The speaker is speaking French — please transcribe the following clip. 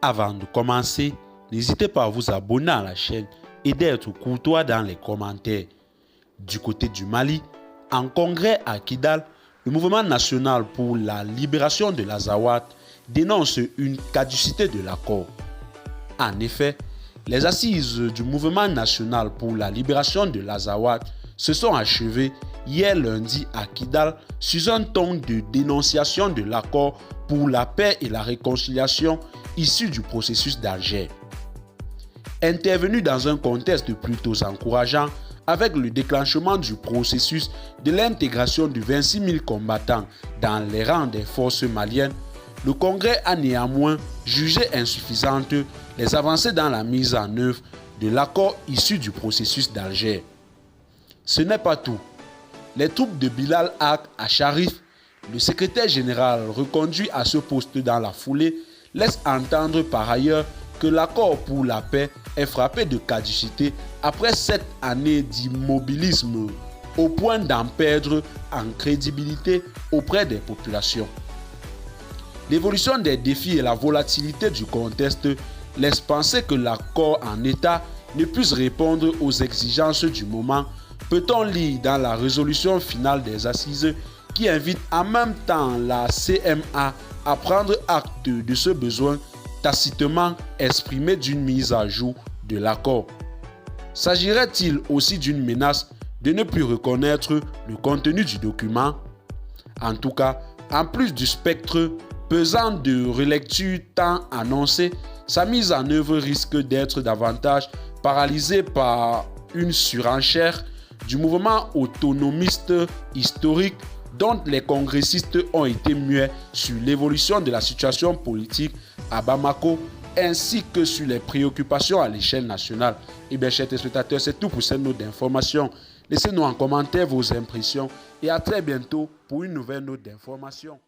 Avant de commencer, n'hésitez pas à vous abonner à la chaîne et d'être courtois dans les commentaires. Du côté du Mali, en congrès à Kidal, le mouvement national pour la libération de l'Azawad dénonce une caducité de l'accord. En effet, les assises du mouvement national pour la libération de l'Azawad se sont achevées hier lundi à Kidal sur un ton de dénonciation de l'accord pour la paix et la réconciliation issu du processus d'Alger. Intervenu dans un contexte plutôt encourageant avec le déclenchement du processus de l'intégration de 26 000 combattants dans les rangs des forces maliennes, le Congrès a néanmoins jugé insuffisantes les avancées dans la mise en œuvre de l'accord issu du processus d'Alger. Ce n'est pas tout. Les troupes de Bilal à Sharif, le secrétaire général reconduit à ce poste dans la foulée, laisse entendre par ailleurs que l'accord pour la paix est frappé de caducité après 7 années d'immobilisme, au point d'en perdre en crédibilité auprès des populations. L'évolution des défis et la volatilité du contexte laissent penser que l'accord en état ne puisse répondre aux exigences du moment, peut-on lire dans la résolution finale des assises qui invite en même temps la CMA à prendre acte de ce besoin tacitement exprimé d'une mise à jour de l'accord. S'agirait-il aussi d'une menace de ne plus reconnaître le contenu du document? En tout cas, en plus du spectre pesant de relecture tant annoncé, sa mise en œuvre risque d'être davantage paralysée par une surenchère du mouvement autonomiste historique dont les congressistes ont été muets sur l'évolution de la situation politique à Bamako ainsi que sur les préoccupations à l'échelle nationale. Et bien, chers téléspectateurs, c'est tout pour cette note d'information. Laissez-nous en commentaire vos impressions et à très bientôt pour une nouvelle note d'information.